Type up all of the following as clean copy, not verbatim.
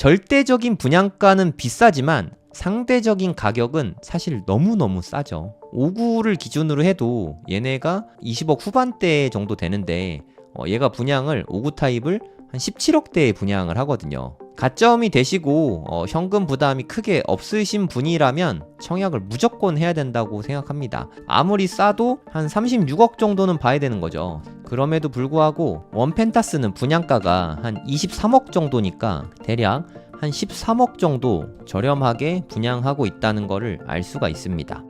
절대적인 분양가는 비싸지만 상대적인 가격은 사실 너무너무 싸죠. 5구를 기준으로 해도 얘네가 20억 후반대 정도 되는데 얘가 분양을 5구 타입을 한 17억대에 분양을 하거든요. 가점이 되시고 현금 부담이 크게 없으신 분이라면 청약을 무조건 해야 된다고 생각합니다. 아무리 싸도 한 36억 정도는 봐야 되는 거죠. 그럼에도 불구하고 원펜타스는 분양가가 한 23억 정도니까 대략 한 13억 정도 저렴하게 분양하고 있다는 것을 알 수가 있습니다.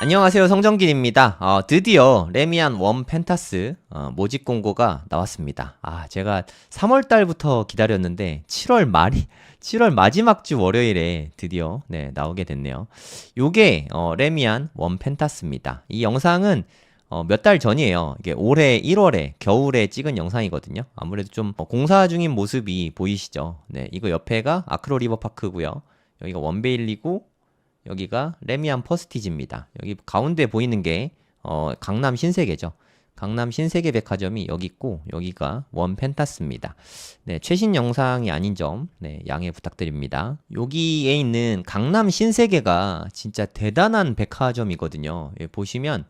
안녕하세요, 성정길입니다. 드디어 레미안 원 펜타스 모집 공고가 나왔습니다. 제가 3월달부터 기다렸는데 7월 마지막 주 월요일에 드디어 나오게 됐네요. 요게 레미안 원 펜타스입니다. 이 영상은 몇 달 전이에요. 이게 올해 1월에 겨울에 찍은 영상이거든요. 아무래도 좀 공사 중인 모습이 보이시죠? 네, 이거 옆에가 아크로 리버파크고요. 여기가 원베일리고 여기가 레미안 퍼스티지입니다. 여기 가운데 보이는 게 강남 신세계죠. 강남 신세계 백화점이 여기 있고 여기가 원 펜타스입니다. 네, 최신 영상이 아닌 점 양해 부탁드립니다. 여기에 있는 강남 신세계가 진짜 대단한 백화점이거든요. 보시면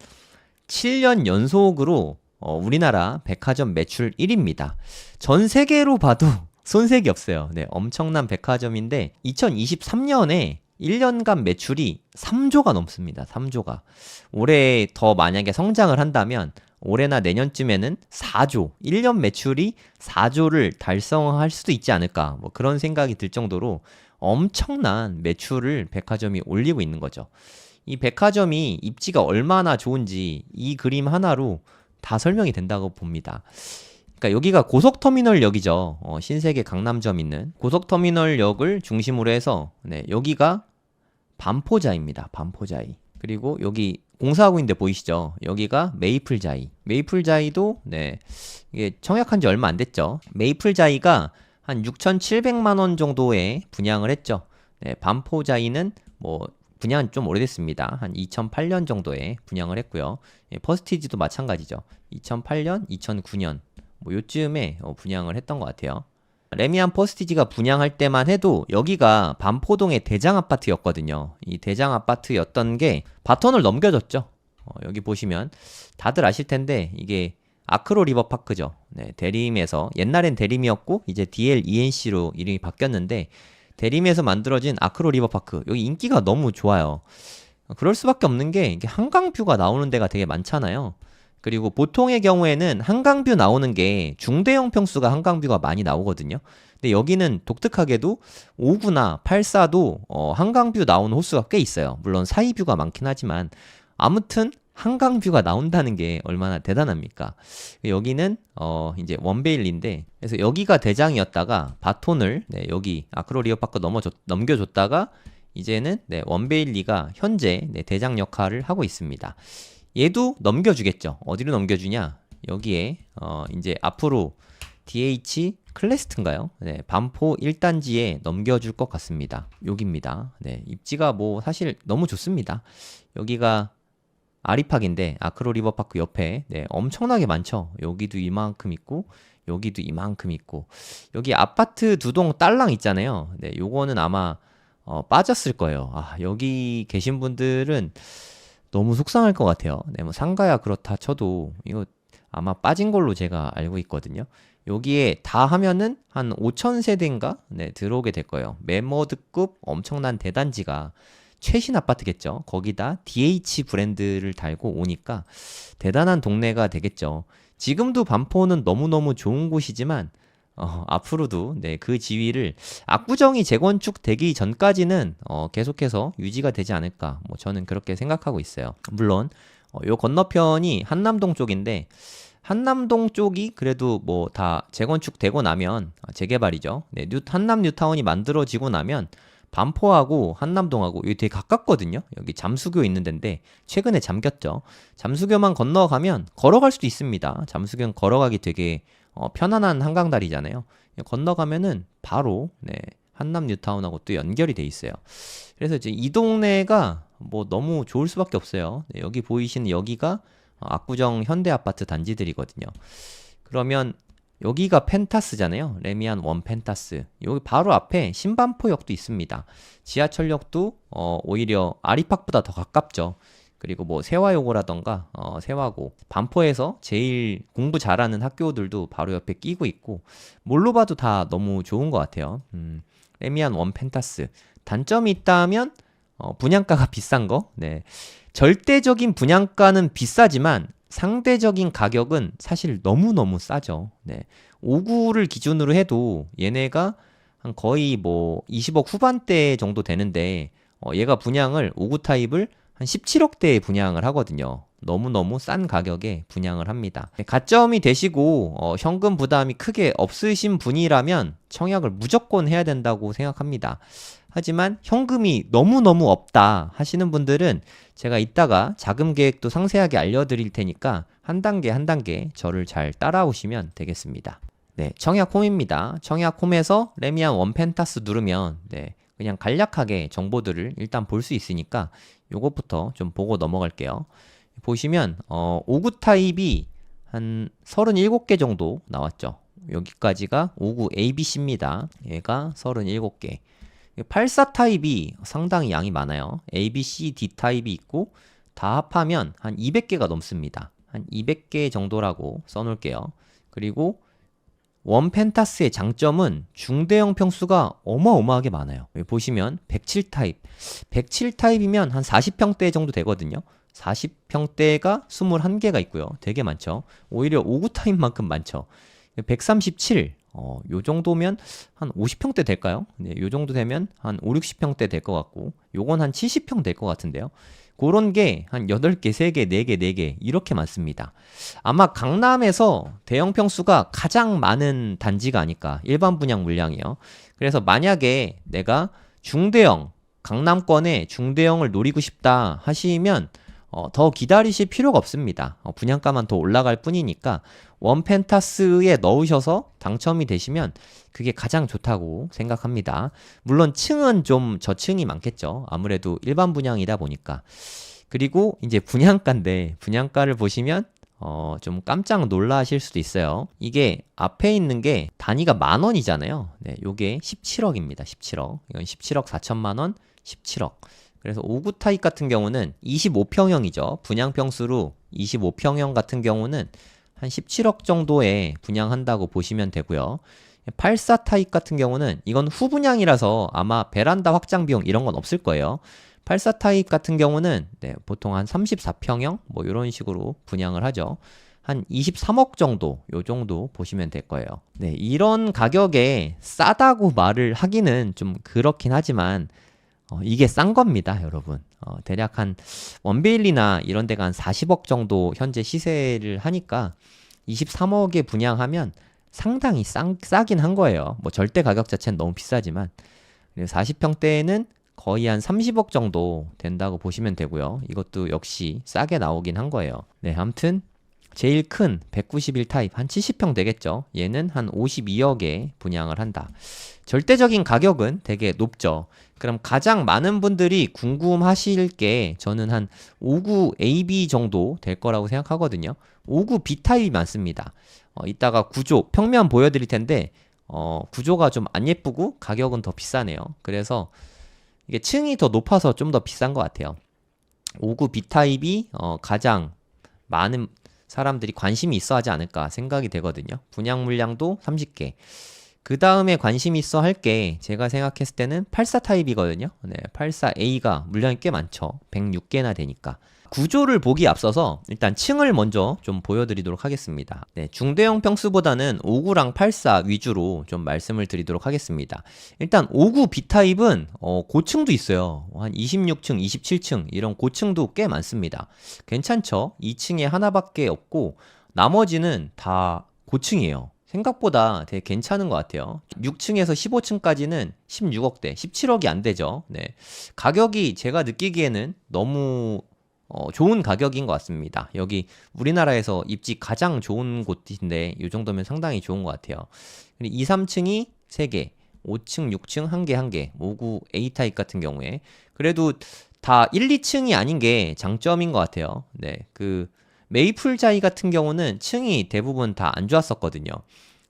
7년 연속으로 우리나라 백화점 매출 1위입니다. 전 세계로 봐도 손색이 없어요. 네, 엄청난 백화점인데 2023년에 1년간 매출이 3조가 넘습니다. 3조가. 올해 더 만약에 성장을 한다면 올해나 내년쯤에는 4조, 1년 매출이 4조를 달성할 수도 있지 않을까. 뭐 그런 생각이 들 정도로 엄청난 매출을 백화점이 올리고 있는 거죠. 이 백화점이 입지가 얼마나 좋은지 이 그림 하나로 다 설명이 된다고 봅니다. 그러니까 여기가 고속터미널역이죠. 신세계 강남점 있는 고속터미널역을 중심으로 해서 여기가 반포자이입니다. 반포자이. 그리고 여기 공사하고 있는데 보이시죠? 여기가 메이플자이. 메이플자이도 이게 청약한 지 얼마 안 됐죠. 메이플자이가 한 6,700만 원 정도에 분양을 했죠. 반포자이는 뭐 분양은 좀 오래됐습니다. 한 2008년 정도에 분양을 했고요. 퍼스티지도 마찬가지죠. 2008년, 2009년 뭐 요쯤에 분양을 했던 것 같아요. 레미안 퍼스티지가 분양할 때만 해도 여기가 반포동의 대장 아파트였거든요. 이 대장 아파트였던 게 바톤을 넘겨줬죠. 여기 보시면 다들 아실 텐데 이게 아크로 리버파크죠. 대림에서 옛날엔 대림이었고 이제 DLENC로 이름이 바뀌었는데 대림에서 만들어진 아크로 리버파크. 여기 인기가 너무 좋아요. 그럴 수밖에 없는 게 이게 한강뷰가 나오는 데가 되게 많잖아요. 그리고 보통의 경우에는 한강뷰 나오는 게 중대형 평수가 한강뷰가 많이 나오거든요. 근데 여기는 독특하게도 5구나 84도 한강뷰 나오는 호수가 꽤 있어요. 물론 사이뷰가 많긴 하지만 아무튼 한강뷰가 나온다는 게 얼마나 대단합니까? 여기는 이제 원베일리인데 그래서 여기가 대장이었다가 바톤을 여기 아크로 리어파크 넘겨줬다가 이제는 원베일리가 현재 대장 역할을 하고 있습니다. 얘도 넘겨주겠죠. 어디로 넘겨주냐? 여기에 이제 앞으로 DH 클래스트인가요? 반포 1단지에 넘겨줄 것 같습니다. 여기입니다. 입지가 뭐 사실 너무 좋습니다. 여기가 아리팍인데 아크로 리버파크 옆에 엄청나게 많죠. 여기도 이만큼 있고 여기도 이만큼 있고 여기 아파트 2동 딸랑 있잖아요. 요거는 아마 빠졌을 거예요. 여기 계신 분들은 너무 속상할 것 같아요. 뭐 상가야 그렇다 쳐도 이거 아마 빠진 걸로 제가 알고 있거든요. 여기에 다 하면은 한 5,000세대인가? 들어오게 될 거예요. 매머드급 엄청난 대단지가 최신 아파트겠죠. 거기다 DH 브랜드를 달고 오니까 대단한 동네가 되겠죠. 지금도 반포는 너무너무 좋은 곳이지만 앞으로도 그 지위를 압구정이 재건축 되기 전까지는 계속해서 유지가 되지 않을까 뭐 저는 그렇게 생각하고 있어요. 물론 요 건너편이 한남동 쪽인데 한남동 쪽이 그래도 뭐 다 재건축 되고 나면 재개발이죠. 한남 뉴타운이 만들어지고 나면 반포하고 한남동하고 여기 되게 가깝거든요. 여기 잠수교 있는 데인데 최근에 잠겼죠. 잠수교만 건너가면 걸어갈 수도 있습니다. 잠수교는 걸어가기 되게 편안한 한강다리잖아요. 건너가면은 바로 네, 한남 뉴타운하고 또 연결이 돼 있어요. 그래서 이제 이 동네가 뭐 너무 좋을 수밖에 없어요. 네, 여기 보이시는 여기가 압구정 현대아파트 단지들이거든요. 그러면 여기가 펜타스잖아요. 레미안 원 펜타스. 여기 바로 앞에 신반포역도 있습니다. 지하철역도 오히려 아리팍보다 더 가깝죠. 그리고 뭐 세화여고라던가 세화고 반포에서 제일 공부 잘하는 학교들도 바로 옆에 끼고 있고 뭘로 봐도 다 너무 좋은 것 같아요. 레미안 원 펜타스. 단점이 있다면 분양가가 비싼 거. 네. 절대적인 분양가는 비싸지만 상대적인 가격은 사실 너무너무 싸죠. 네. 5구를 기준으로 해도 얘네가 한 거의 뭐 20억 후반대 정도 되는데 얘가 분양을 5구 타입을 한 17억대에 분양을 하거든요. 너무너무 싼 가격에 분양을 합니다. 가점이 되시고 현금 부담이 크게 없으신 분이라면 청약을 무조건 해야 된다고 생각합니다. 하지만 현금이 너무너무 없다 하시는 분들은 제가 이따가 자금 계획도 상세하게 알려드릴 테니까 한 단계 한 단계 저를 잘 따라오시면 되겠습니다. 네, 청약 홈입니다. 청약 홈에서 레미안 원펜타스 누르면 네, 그냥 간략하게 정보들을 일단 볼 수 있으니까 요것부터 좀 보고 넘어갈게요. 보시면 5구 타입이 한 37개 정도 나왔죠. 여기까지가 5구 ABC입니다. 얘가 37개. 84 타입이 상당히 양이 많아요. A, B, C, D 타입이 있고 다 합하면 한 200개가 넘습니다. 한 200개 정도라고 써놓을게요. 그리고 원 펜타스의 장점은 중대형 평수가 어마어마하게 많아요. 여기 보시면 107 타입. 107 타입이면 한 40평대 정도 되거든요. 40평대가 21개가 있고요. 되게 많죠. 오히려 5구 타입만큼 많죠. 137. 요 정도면 한 50평대 될까요? 네, 요 정도 되면 한 5, 60평대 될 것 같고, 요건 한 70평 될 것 같은데요. 그런 게 한 8개, 3개, 4개, 4개 이렇게 많습니다. 아마 강남에서 대형 평수가 가장 많은 단지가 아닐까. 일반 분양 물량이요. 그래서 만약에 내가 중대형, 강남권에 중대형을 노리고 싶다 하시면 더 기다리실 필요가 없습니다. 분양가만 더 올라갈 뿐이니까 원펜타스에 넣으셔서 당첨이 되시면 그게 가장 좋다고 생각합니다. 물론 층은 좀 저층이 많겠죠. 아무래도 일반 분양이다 보니까. 그리고 이제 분양가인데 분양가를 보시면 좀 깜짝 놀라실 수도 있어요. 이게 앞에 있는 게 단위가 10,000원이잖아요. 네, 요게 17억입니다. 17억. 이건 17억 4천만 원, 17억. 그래서 5구 타입 같은 경우는 25평형이죠. 분양평수로 25평형 같은 경우는 한 17억 정도에 분양한다고 보시면 되고요. 84 타입 같은 경우는 이건 후분양이라서 아마 베란다 확장 비용 이런 건 없을 거예요. 84 타입 같은 경우는 네, 보통 한 34평형 뭐 이런 식으로 분양을 하죠. 한 23억 정도 요 정도 보시면 될 거예요. 네, 이런 가격에 싸다고 말을 하기는 좀 그렇긴 하지만 이게 싼 겁니다, 여러분. 대략 한 원베일리나 이런 데가 한 40억 정도 현재 시세를 하니까 23억에 분양하면 상당히 싸긴 한 거예요. 뭐 절대 가격 자체는 너무 비싸지만 40평대에는 거의 한 30억 정도 된다고 보시면 되고요. 이것도 역시 싸게 나오긴 한 거예요. 네, 아무튼 제일 큰 191 타입 한 70평 되겠죠. 얘는 한 52억에 분양을 한다. 절대적인 가격은 되게 높죠. 그럼 가장 많은 분들이 궁금하실 게 저는 한 5구 AB 정도 될 거라고 생각하거든요. 5구 B타입이 많습니다. 이따가 구조, 평면 보여드릴 텐데 구조가 좀 안 예쁘고 가격은 더 비싸네요. 그래서 이게 층이 더 높아서 좀 더 비싼 것 같아요. 5구 B타입이 가장 많은 사람들이 관심이 있어 하지 않을까 생각이 되거든요. 분양 물량도 30개. 그 다음에 관심 있어 할 게 제가 생각했을 때는 84 타입이거든요. 네, 84A가 물량이 꽤 많죠. 106개나 되니까. 구조를 보기 앞서서 일단 층을 먼저 좀 보여드리도록 하겠습니다. 네, 중대형 평수보다는 5구랑 84 위주로 좀 말씀을 드리도록 하겠습니다. 일단 5구 B타입은 고층도 있어요. 한 26층, 27층 이런 고층도 꽤 많습니다. 괜찮죠? 2층에 하나밖에 없고 나머지는 다 고층이에요. 생각보다 되게 괜찮은 것 같아요. 6층에서 15층까지는 16억대, 17억이 안 되죠. 네. 가격이 제가 느끼기에는 너무 좋은 가격인 것 같습니다. 여기 우리나라에서 입지 가장 좋은 곳인데 이 정도면 상당히 좋은 것 같아요. 2, 3층이 3개, 5층, 6층 1개, 1개, 5구 A타입 같은 경우에 그래도 다 1, 2층이 아닌 게 장점인 것 같아요. 네, 그 메이플자이 같은 경우는 층이 대부분 다 안 좋았었거든요.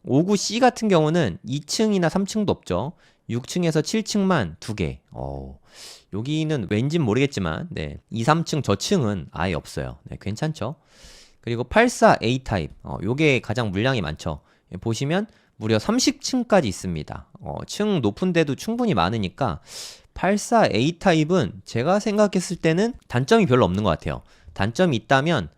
5구 C 같은 경우는 2층이나 3층도 없죠. 6층에서 7층만 2개. 여기는 왠진 모르겠지만, 네, 2, 3층 저층은 아예 없어요. 네, 괜찮죠? 그리고 84A 타입, 요게 가장 물량이 많죠. 예, 보시면 무려 30층까지 있습니다. 층 높은데도 충분히 많으니까 84A 타입은 제가 생각했을 때는 단점이 별로 없는 것 같아요. 단점이 있다면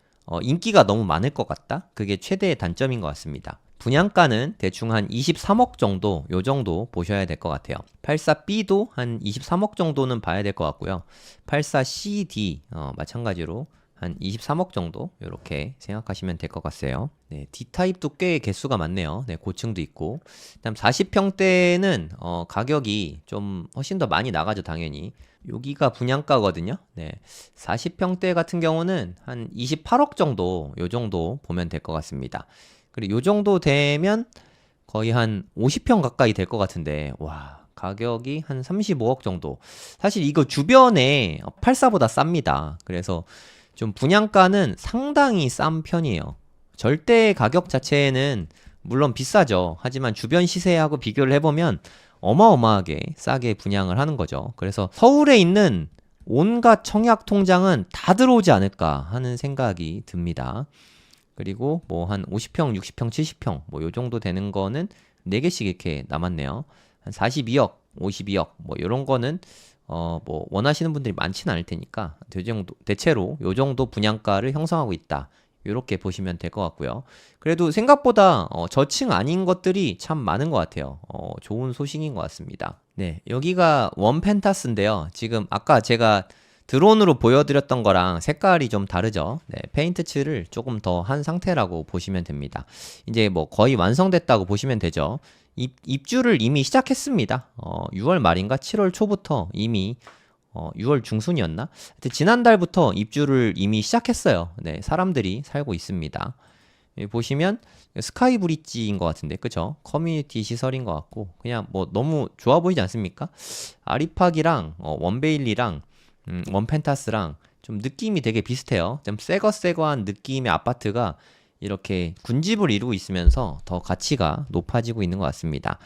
인기가 너무 많을 것 같다? 그게 최대의 단점인 것 같습니다. 분양가는 대충 한 23억 정도, 요 정도 보셔야 될 것 같아요. 84B도 한 23억 정도는 봐야 될 것 같고요. 84CD, 마찬가지로 한 23억 정도, 이렇게 생각하시면 될 것 같아요. 네, D타입도 꽤 개수가 많네요. 네, 고층도 있고. 그다음 40평대는, 가격이 좀 훨씬 더 많이 나가죠, 당연히. 여기가 분양가거든요. 네. 40평대 같은 경우는 한 28억 정도, 요 정도 보면 될 것 같습니다. 그리고 요 정도 되면 거의 한 50평 가까이 될 것 같은데, 와, 가격이 한 35억 정도. 사실 이거 주변에 84보다 쌉니다. 그래서 좀 분양가는 상당히 싼 편이에요. 절대 가격 자체는 물론 비싸죠. 하지만 주변 시세하고 비교를 해보면 어마어마하게 싸게 분양을 하는 거죠. 그래서 서울에 있는 온갖 청약 통장은 다 들어오지 않을까 하는 생각이 듭니다. 그리고 뭐 한 50평, 60평, 70평 뭐 요 정도 되는 거는 4개씩 이렇게 남았네요. 한 42억, 52억 뭐 요런 거는 뭐 원하시는 분들이 많지는 않을 테니까 대체로 요 정도 분양가를 형성하고 있다. 이렇게 보시면 될 것 같고요. 그래도 생각보다 저층 아닌 것들이 참 많은 것 같아요. 좋은 소식인 것 같습니다. 네, 여기가 원 펜타스인데요. 지금 아까 제가 드론으로 보여드렸던 거랑 색깔이 좀 다르죠. 네, 페인트 칠을 조금 더 한 상태라고 보시면 됩니다. 이제 뭐 거의 완성됐다고 보시면 되죠. 입주를 이미 시작했습니다. 6월 말인가 7월 초부터 이미 6월 중순이었나? 하여튼 지난달부터 입주를 이미 시작했어요. 네, 사람들이 살고 있습니다. 여기 보시면 스카이 브릿지인 것 같은데, 그쵸? 커뮤니티 시설인 것 같고, 그냥 뭐 너무 좋아 보이지 않습니까? 아리팍이랑 원베일리랑 원펜타스랑 좀 느낌이 되게 비슷해요. 좀 새거한 느낌의 아파트가 이렇게 군집을 이루고 있으면서 더 가치가 높아지고 있는 것 같습니다.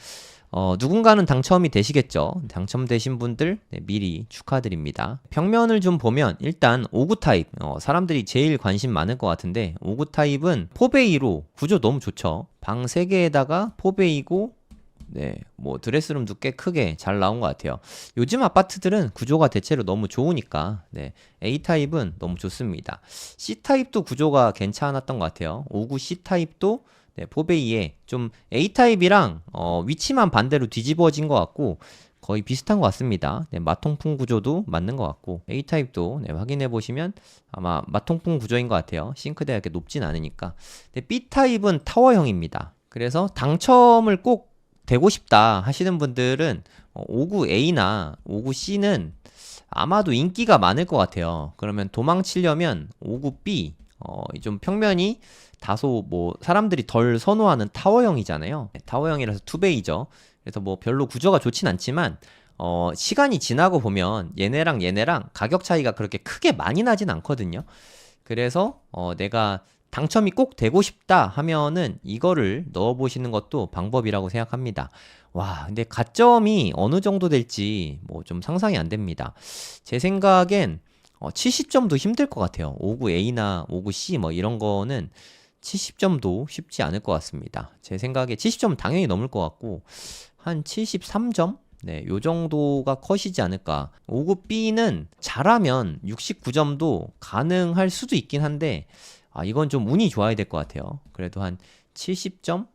누군가는 당첨이 되시겠죠. 당첨되신 분들 네, 미리 축하드립니다. 평면을 좀 보면 일단 5구 타입 사람들이 제일 관심 많을 것 같은데 5구 타입은 4베이로 구조 너무 좋죠. 방 3개에다가 4베이고 네, 뭐 드레스룸도 꽤 크게 잘 나온 것 같아요. 요즘 아파트들은 구조가 대체로 너무 좋으니까 네, A타입은 너무 좋습니다. C타입도 구조가 괜찮았던 것 같아요. 5구 C타입도 네, 4베이에 좀 A타입이랑 위치만 반대로 뒤집어진 것 같고 거의 비슷한 것 같습니다. 네, 마통풍 구조도 맞는 것 같고 A타입도 네, 확인해 보시면 아마 마통풍 구조인 것 같아요. 싱크대가 이렇게 높진 않으니까. 네, B타입은 타워형입니다. 그래서 당첨을 꼭 되고 싶다 하시는 분들은 59A나 59C는 아마도 인기가 많을 것 같아요. 그러면 도망치려면 59B 좀 평면이 다소 뭐 사람들이 덜 선호하는 타워형이잖아요. 타워형이라서 투베이죠. 그래서 뭐 별로 구조가 좋진 않지만 시간이 지나고 보면 얘네랑 가격 차이가 그렇게 크게 많이 나진 않거든요. 그래서 내가 당첨이 꼭 되고 싶다 하면은 이거를 넣어보시는 것도 방법이라고 생각합니다. 와, 근데 가점이 어느 정도 될지 뭐 좀 상상이 안 됩니다. 제 생각엔 70점도 힘들 것 같아요. 59A나 59C 뭐 이런 거는 70점도 쉽지 않을 것 같습니다. 제 생각에 70점 당연히 넘을 것 같고 한 73점? 네, 요 정도가 컷이지 않을까. 59B는 잘하면 69점도 가능할 수도 있긴 한데 이건 좀 운이 좋아야 될 것 같아요. 그래도 한 70점에서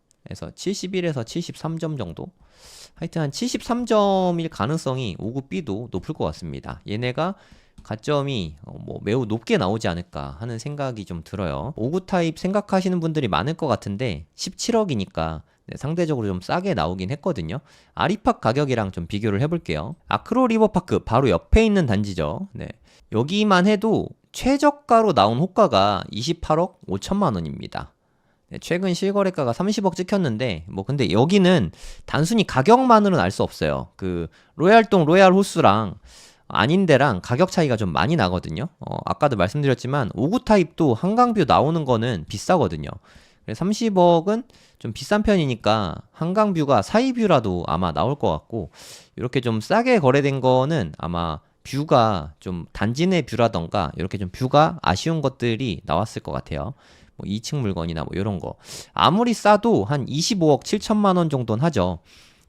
71에서 73점 정도? 하여튼 한 73점일 가능성이 59B도 높을 것 같습니다. 얘네가 가점이 뭐 매우 높게 나오지 않을까 하는 생각이 좀 들어요. 5구 타입 생각하시는 분들이 많을 것 같은데 17억이니까 네, 상대적으로 좀 싸게 나오긴 했거든요. 아리팍 가격이랑 좀 비교를 해볼게요. 아크로 리버파크 바로 옆에 있는 단지죠. 네, 여기만 해도 최저가로 나온 호가가 28억 5천만 원입니다. 네, 최근 실거래가가 30억 찍혔는데 뭐 근데 여기는 단순히 가격만으로는 알 수 없어요. 그 로얄동 로얄 호수랑 아닌데랑 가격 차이가 좀 많이 나거든요. 아까도 말씀드렸지만 5구 타입도 한강뷰 나오는 거는 비싸거든요. 30억은 좀 비싼 편이니까 한강뷰가 사이뷰라도 아마 나올 것 같고, 이렇게 좀 싸게 거래된 거는 아마 뷰가 좀 단지 내 뷰라던가 이렇게 좀 뷰가 아쉬운 것들이 나왔을 것 같아요. 뭐 2층 물건이나 뭐 이런 거 아무리 싸도 한 25억 7천만 원 정도는 하죠.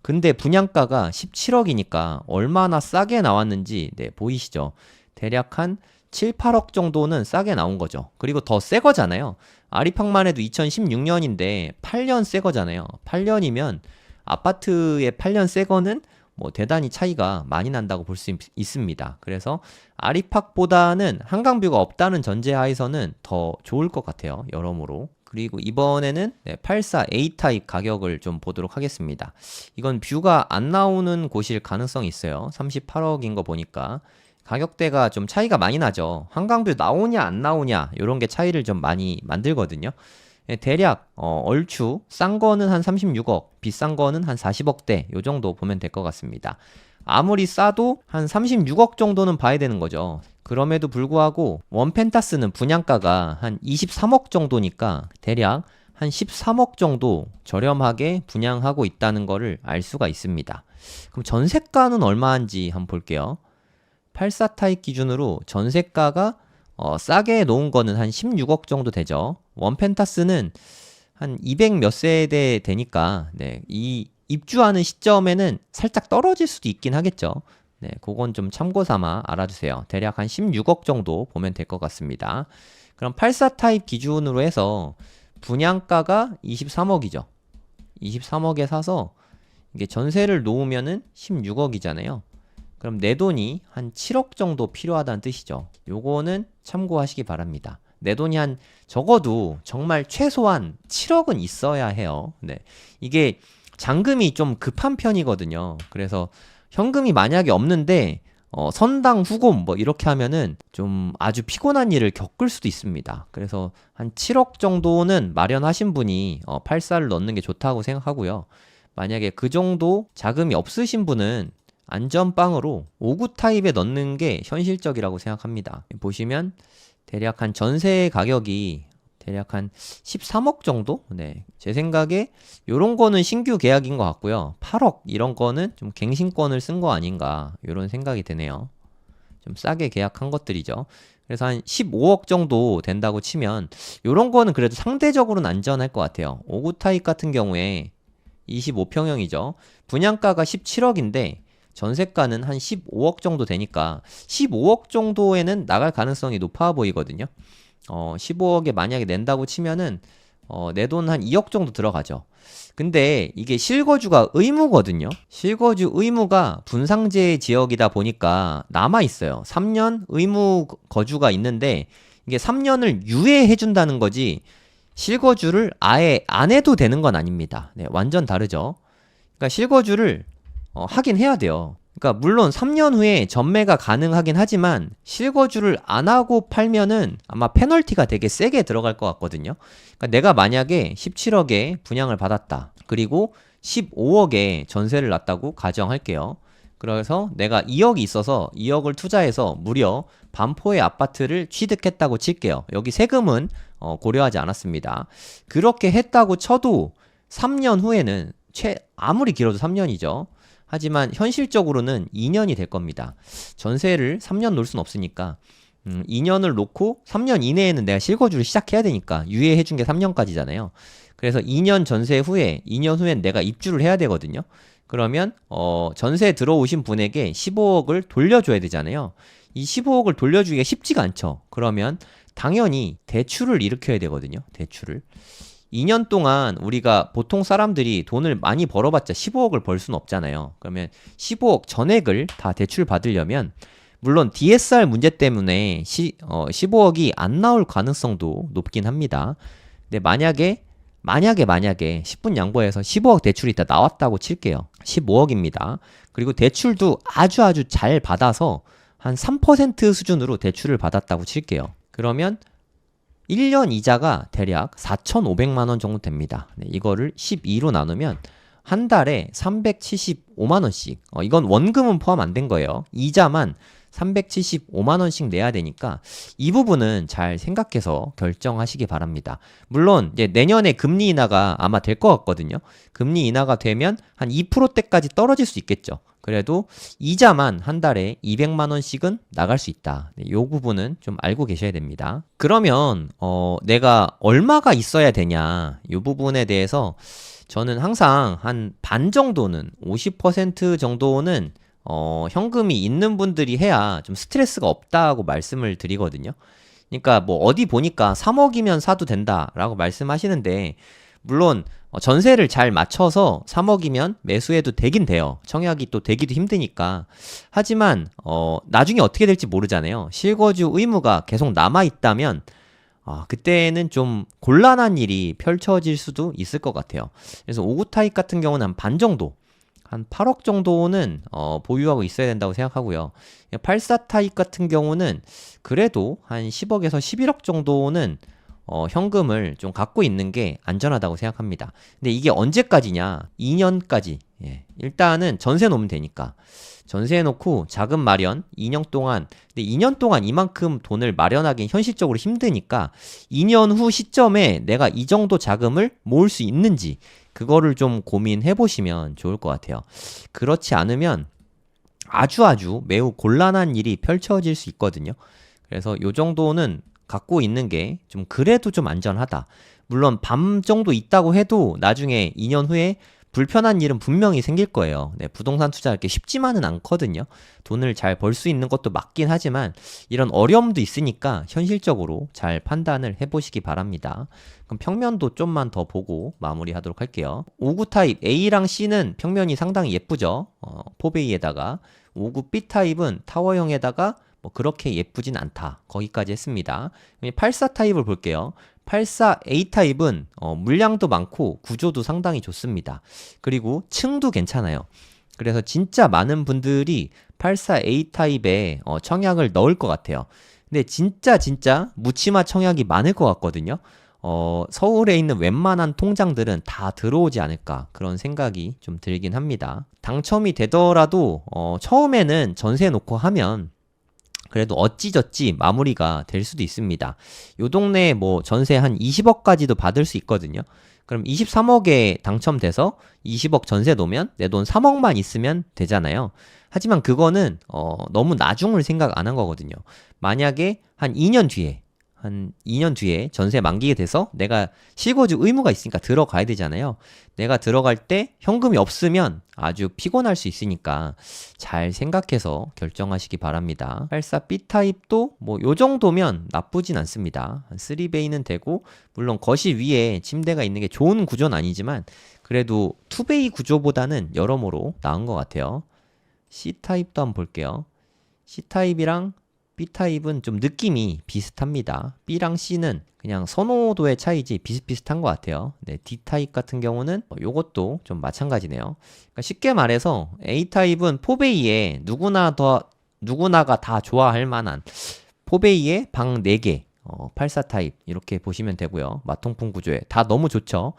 근데 분양가가 17억이니까 얼마나 싸게 나왔는지 네, 보이시죠? 대략 한 7, 8억 정도는 싸게 나온 거죠. 그리고 더 새 거잖아요. 아리팍만 해도 2016년인데 8년 새 거잖아요. 8년이면 아파트의 8년 새 거는 뭐 대단히 차이가 많이 난다고 볼 수 있습니다. 그래서 아리팍보다는 한강뷰가 없다는 전제하에서는 더 좋을 것 같아요. 여러모로. 그리고 이번에는 84 A타입 가격을 좀 보도록 하겠습니다. 이건 뷰가 안 나오는 곳일 가능성이 있어요. 38억인 거 보니까 가격대가 좀 차이가 많이 나죠. 한강뷰 나오냐 안 나오냐 이런 게 차이를 좀 많이 만들거든요. 대략 얼추 싼 거는 한 36억, 비싼 거는 한 40억대 요 정도 보면 될 것 같습니다. 아무리 싸도 한 36억 정도는 봐야 되는 거죠. 그럼에도 불구하고 원펜타스는 분양가가 한 23억 정도니까 대략 한 13억 정도 저렴하게 분양하고 있다는 거를 알 수가 있습니다. 그럼 전세가는 얼마인지 한번 볼게요. 84 타입 기준으로 전세가가 싸게 놓은 거는 한 16억 정도 되죠. 원펜타스는 한 200 몇 세대 되니까 네, 이 입주하는 시점에는 살짝 떨어질 수도 있긴 하겠죠. 네, 그건 좀 참고 삼아 알아주세요. 대략 한 16억 정도 보면 될 것 같습니다. 그럼 84 타입 기준으로 해서 분양가가 23억이죠. 23억에 사서 이게 전세를 놓으면은 16억이잖아요. 그럼 내 돈이 한 7억 정도 필요하다는 뜻이죠. 요거는 참고하시기 바랍니다. 내 돈이 한 적어도 정말 최소한 7억은 있어야 해요. 네. 이게 잔금이 좀 급한 편이거든요. 그래서 현금이 만약에 없는데 선당 후금 뭐 이렇게 하면은 좀 아주 피곤한 일을 겪을 수도 있습니다. 그래서 한 7억 정도는 마련하신 분이 84를 넣는 게 좋다고 생각하고요. 만약에 그 정도 자금이 없으신 분은 안전빵으로 5구 타입에 넣는 게 현실적이라고 생각합니다. 보시면 대략 한 전세 가격이 대략 한 13억 정도? 네. 제 생각에 요런 거는 신규 계약인 것 같고요. 8억 이런 거는 좀 갱신권을 쓴 거 아닌가 이런 생각이 드네요. 좀 싸게 계약한 것들이죠. 그래서 한 15억 정도 된다고 치면 요런 거는 그래도 상대적으로는 안전할 것 같아요. 5구 타입 같은 경우에 25평형이죠. 분양가가 17억인데 전세가는 한 15억 정도 되니까 15억 정도에는 나갈 가능성이 높아 보이거든요. 15억에 만약에 낸다고 치면은 내 돈 한 2억 정도 들어가죠. 근데 이게 실거주가 의무거든요. 실거주 의무가 분상제 지역이다 보니까 남아있어요. 3년 의무 거주가 있는데 이게 3년을 유예해준다는 거지 실거주를 아예 안 해도 되는 건 아닙니다. 네, 완전 다르죠. 그러니까 실거주를 하긴 해야 돼요. 그러니까 물론 3년 후에 전매가 가능하긴 하지만 실거주를 안 하고 팔면은 아마 페널티가 되게 세게 들어갈 것 같거든요. 그러니까 내가 만약에 17억에 분양을 받았다. 그리고 15억에 전세를 놨다고 가정할게요. 그래서 내가 2억이 있어서 2억을 투자해서 무려 반포의 아파트를 취득했다고 칠게요. 여기 세금은 고려하지 않았습니다. 그렇게 했다고 쳐도 3년 후에는 아무리 길어도 3년이죠. 하지만 현실적으로는 2년이 될 겁니다. 전세를 3년 놓을 순 없으니까 2년을 놓고 3년 이내에는 내가 실거주를 시작해야 되니까 유예해준 게 3년까지잖아요. 그래서 2년 전세 후에 2년 후엔 내가 입주를 해야 되거든요. 그러면 전세 들어오신 분에게 15억을 돌려줘야 되잖아요. 이 15억을 돌려주기가 쉽지가 않죠. 그러면 당연히 대출을 일으켜야 되거든요. 대출을. 2년 동안 우리가 보통 사람들이 돈을 많이 벌어봤자 15억을 벌 수는 없잖아요. 그러면 15억 전액을 다 대출 받으려면 물론 DSR 문제 때문에 15억이 안 나올 가능성도 높긴 합니다. 근데 만약에 만약에 10분 양보해서 15억 대출이 다 나왔다고 칠게요. 15억입니다. 그리고 대출도 아주 잘 받아서 한 3% 수준으로 대출을 받았다고 칠게요. 그러면 1년 이자가 대략 4,500만 원 정도 됩니다. 네, 이거를 12로 나누면 한 달에 375만 원씩. 이건 원금은 포함 안 된 거예요. 이자만 375만 원씩 내야 되니까 이 부분은 잘 생각해서 결정하시기 바랍니다. 물론 이제 내년에 금리 인하가 아마 될 것 같거든요. 금리 인하가 되면 한 2%대까지 떨어질 수 있겠죠. 그래도 이자만 한 달에 200만 원씩은 나갈 수 있다. 이 부분은 좀 알고 계셔야 됩니다. 그러면 내가 얼마가 있어야 되냐, 이 부분에 대해서 저는 항상 한 반 정도는, 50% 정도는 현금이 있는 분들이 해야 좀 스트레스가 없다고 말씀을 드리거든요. 그러니까 뭐 어디 보니까 3억이면 사도 된다라고 말씀하시는데, 물론 전세를 잘 맞춰서 3억이면 매수해도 되긴 돼요. 청약이 또 되기도 힘드니까. 하지만 나중에 어떻게 될지 모르잖아요. 실거주 의무가 계속 남아있다면 그때는 좀 곤란한 일이 펼쳐질 수도 있을 것 같아요. 그래서 5구 타입 같은 경우는 한 반 정도, 한 8억 정도는 보유하고 있어야 된다고 생각하고요. 84 타입 같은 경우는 그래도 한 10억에서 11억 정도는 현금을 좀 갖고 있는 게 안전하다고 생각합니다. 근데 이게 언제까지냐? 2년까지. 예. 일단은 전세 놓으면 되니까. 전세 놓고 자금 마련 2년 동안. 근데 2년 동안 이만큼 돈을 마련하기는 현실적으로 힘드니까 2년 후 시점에 내가 이 정도 자금을 모을 수 있는지, 그거를 좀 고민해 보시면 좋을 것 같아요. 그렇지 않으면 아주 매우 곤란한 일이 펼쳐질 수 있거든요. 그래서 요 정도는 갖고 있는 게 좀 그래도 좀 안전하다. 물론 밤 정도 있다고 해도 나중에 2년 후에 불편한 일은 분명히 생길 거예요. 네, 부동산 투자할 게 쉽지만은 않거든요. 돈을 잘 벌 수 있는 것도 맞긴 하지만 이런 어려움도 있으니까 현실적으로 잘 판단을 해보시기 바랍니다. 그럼 평면도 좀만 더 보고 마무리하도록 할게요. 5구 타입 A랑 C는 평면이 상당히 예쁘죠. 포베이에다가 5구 B 타입은 타워형에다가 뭐 그렇게 예쁘진 않다. 거기까지 했습니다. 84 타입을 볼게요. 84A 타입은 물량도 많고 구조도 상당히 좋습니다. 그리고 층도 괜찮아요. 그래서 진짜 많은 분들이 84A 타입에 청약을 넣을 것 같아요. 근데 진짜 묻지마 청약이 많을 것 같거든요. 서울에 있는 웬만한 통장들은 다 들어오지 않을까, 그런 생각이 좀 들긴 합니다. 당첨이 되더라도 처음에는 전세 놓고 하면 그래도 어찌저찌 마무리가 될 수도 있습니다. 요 동네에 뭐 전세 한 20억까지도 받을 수 있거든요. 그럼 23억에 당첨돼서 20억 전세 놓으면 내 돈 3억만 있으면 되잖아요. 하지만 그거는 너무 나중을 생각 안 한 거거든요. 만약에 한 2년 뒤에 전세 만기게 돼서 내가 실거주 의무가 있으니까 들어가야 되잖아요. 내가 들어갈 때 현금이 없으면 아주 피곤할 수 있으니까 잘 생각해서 결정하시기 바랍니다. 84 B타입도 뭐 요 정도면 나쁘진 않습니다. 3베이는 되고, 물론 거실 위에 침대가 있는 게 좋은 구조는 아니지만 그래도 2베이 구조보다는 여러모로 나은 것 같아요. C타입도 한번 볼게요. C타입이랑 B타입은 좀 느낌이 비슷합니다. B랑 C는 그냥 선호도의 차이지 비슷비슷한 것 같아요. 네, D타입 같은 경우는 요것도 좀 마찬가지네요. 그러니까 쉽게 말해서 A타입은 포베이에 누구나가 다 좋아할 만한 포베이에 방 4개, 84 타입 이렇게 보시면 되고요. 마통풍 구조에 다 너무 좋죠.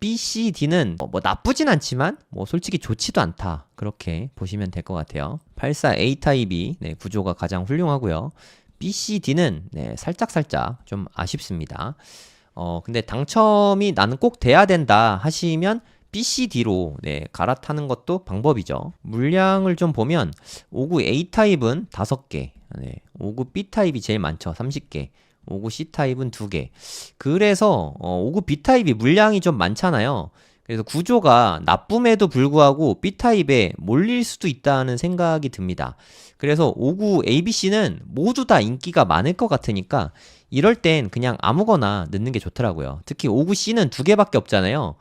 B, C, D는 뭐 나쁘진 않지만 뭐 솔직히 좋지도 않다, 그렇게 보시면 될 것 같아요. 84A 타입이 구조가 가장 훌륭하고요. B, C, D는 살짝 좀 아쉽습니다. 근데 당첨이 나는 꼭 돼야 된다 하시면 B, C, D로 갈아타는 것도 방법이죠. 물량을 좀 보면 5구 A 타입은 5개, 5구 B 타입이 제일 많죠. 30개. 5구 C타입은 2개. 그래서 5구 B타입이 물량이 좀 많잖아요. 그래서 구조가 나쁨에도 불구하고 B타입에 몰릴 수도 있다는 생각이 듭니다. 그래서 5구 ABC는 모두 다 인기가 많을 것 같으니까 이럴 땐 그냥 아무거나 넣는 게 좋더라고요. 특히 5구 C는 2개밖에 없잖아요.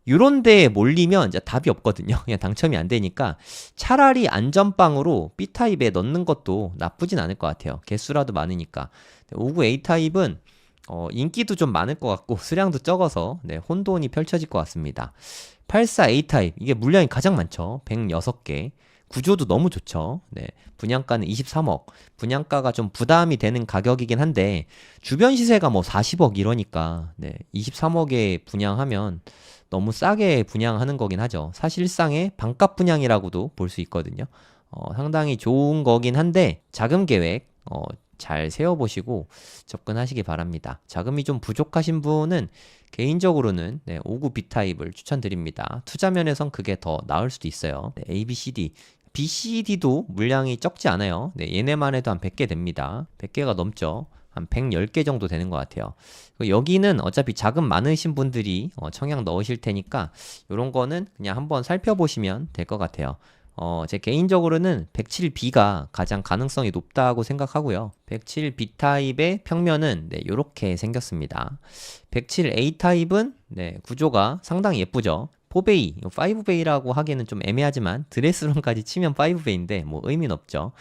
요런 데에 몰리면 이제 답이 없거든요. 그냥 당첨이 안 되니까 차라리 안전빵으로 B타입에 넣는 것도 나쁘진 않을 것 같아요. 개수라도 많으니까. 5구 A타입은 인기도 좀 많을 것 같고 수량도 적어서 네, 혼돈이 펼쳐질 것 같습니다. 84A 타입 이게 물량이 가장 많죠. 106개. 구조도 너무 좋죠. 네, 분양가는 23억. 분양가가 좀 부담이 되는 가격이긴 한데 주변 시세가 뭐 40억 이러니까 네, 23억에 분양하면 너무 싸게 분양하는 거긴 하죠. 사실상의 반값 분양이라고도 볼 수 있거든요. 상당히 좋은 거긴 한데 자금 계획 잘 세워보시고 접근하시기 바랍니다. 자금이 좀 부족하신 분은 개인적으로는 네, 59 B타입을 추천드립니다. 투자 면에선 그게 더 나을 수도 있어요. 네, A, B, C, D. B, C, D도 물량이 적지 않아요. 네, 얘네만 해도 한 100개 됩니다. 100개가 넘죠. 한 110개 정도 되는 것 같아요. 여기는 어차피 자금 많으신 분들이 청약 넣으실 테니까 이런 거는 그냥 한번 살펴보시면 될 것 같아요. 제 개인적으로는 107B가 가장 가능성이 높다고 생각하고요. 107B 타입의 평면은 네, 이렇게 생겼습니다. 107A 타입은 네, 구조가 상당히 예쁘죠. 4베이, 5베이라고 하기에는 좀 애매하지만 드레스룸까지 치면 5베이인데 뭐 의미는 없죠.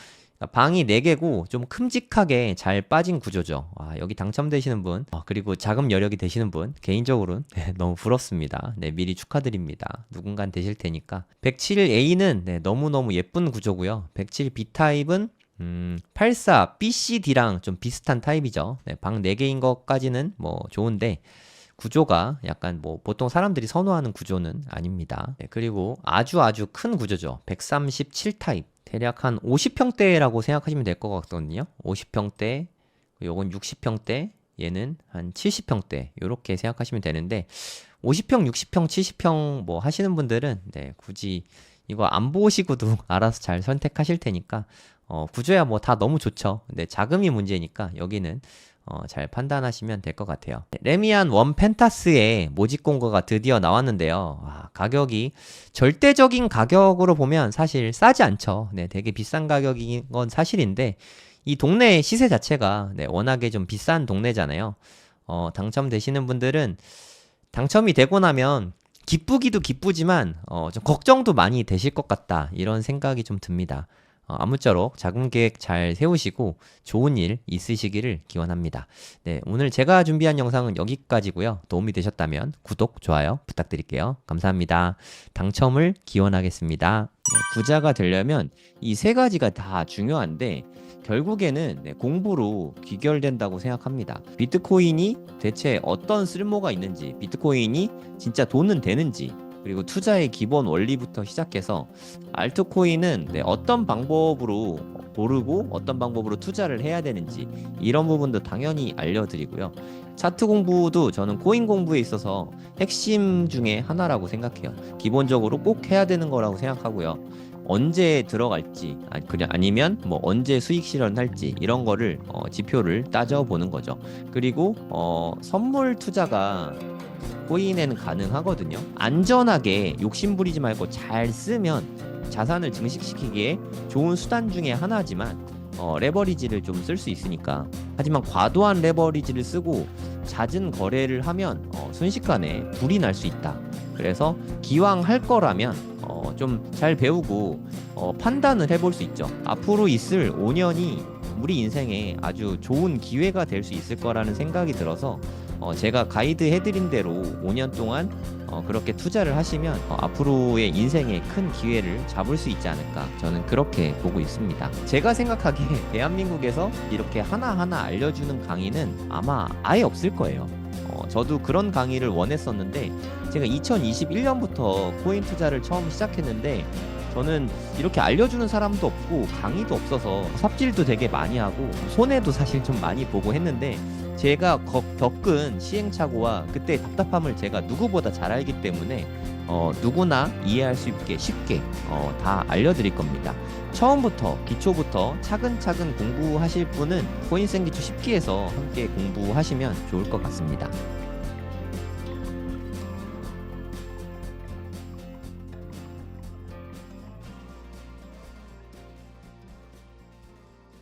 방이 4개고 좀 큼직하게 잘 빠진 구조죠. 여기 당첨되시는 분, 그리고 자금 여력이 되시는 분, 개인적으로는 네, 너무 부럽습니다. 네, 미리 축하드립니다. 누군간 되실 테니까. 107A는 네, 너무너무 예쁜 구조고요. 107B 타입은 84 BCD랑 좀 비슷한 타입이죠. 네, 방 4개인 것까지는 뭐 좋은데 구조가 약간 뭐 보통 사람들이 선호하는 구조는 아닙니다. 네, 그리고 아주 큰 구조죠. 137 타입. 대략 한 50평대라고 생각하시면 될 것 같거든요. 50평대, 요건 60평대, 얘는 한 70평대 이렇게 생각하시면 되는데 50평, 60평, 70평 뭐 하시는 분들은 네, 굳이 이거 안 보시고도 알아서 잘 선택하실 테니까 구조야 뭐 다 너무 좋죠. 근데 자금이 문제니까 여기는 잘 판단하시면 될 것 같아요. 레미안 원 펜타스의 모집 공고가 드디어 나왔는데요. 가격이 절대적인 가격으로 보면 사실 싸지 않죠. 네, 되게 비싼 가격인 건 사실인데 이 동네 시세 자체가 네, 워낙에 좀 비싼 동네잖아요. 당첨되시는 분들은 당첨이 되고 나면 기쁘기도 기쁘지만 좀 걱정도 많이 되실 것 같다 이런 생각이 좀 듭니다. 아무쪼록 자금 계획 잘 세우시고 좋은 일 있으시기를 기원합니다. 네, 오늘 제가 준비한 영상은 여기까지고요. 도움이 되셨다면 구독, 좋아요 부탁드릴게요. 감사합니다. 당첨을 기원하겠습니다. 네, 부자가 되려면 이 3가지가 다 중요한데 결국에는 네, 공부로 귀결된다고 생각합니다. 비트코인이 대체 어떤 쓸모가 있는지, 비트코인이 진짜 돈은 되는지, 그리고 투자의 기본 원리부터 시작해서 알트코인은 네, 어떤 방법으로 고르고 어떤 방법으로 투자를 해야 되는지 이런 부분도 당연히 알려드리고요. 차트 공부도 저는 코인 공부에 있어서 핵심 중에 하나라고 생각해요. 기본적으로 꼭 해야 되는 거라고 생각하고요. 언제 들어갈지 아니면 뭐 언제 수익 실현할지 이런 거를 지표를 따져보는 거죠. 그리고 선물 투자가 코인에는 가능하거든요. 안전하게 욕심부리지 말고 잘 쓰면 자산을 증식시키기에 좋은 수단 중에 하나지만 레버리지를 좀 쓸 수 있으니까. 하지만 과도한 레버리지를 쓰고 잦은 거래를 하면 순식간에 불이 날 수 있다. 그래서 기왕 할 거라면 좀 잘 배우고 판단을 해볼 수 있죠. 앞으로 있을 5년이 우리 인생에 아주 좋은 기회가 될 수 있을 거라는 생각이 들어서 제가 가이드 해드린 대로 5년 동안 그렇게 투자를 하시면 앞으로의 인생에 큰 기회를 잡을 수 있지 않을까, 저는 그렇게 보고 있습니다. 제가 생각하기에 대한민국에서 이렇게 하나하나 알려주는 강의는 아마 아예 없을 거예요. 저도 그런 강의를 원했었는데 제가 2021년부터 코인 투자를 처음 시작했는데 저는 이렇게 알려주는 사람도 없고 강의도 없어서 삽질도 되게 많이 하고 손해도 사실 좀 많이 보고 했는데 제가 겪은 시행착오와 그때 답답함을 제가 누구보다 잘 알기 때문에 누구나 이해할 수 있게 쉽게 다 알려드릴 겁니다. 처음부터 기초부터 차근차근 공부하실 분은 코인생기초 10기에서 함께 공부하시면 좋을 것 같습니다.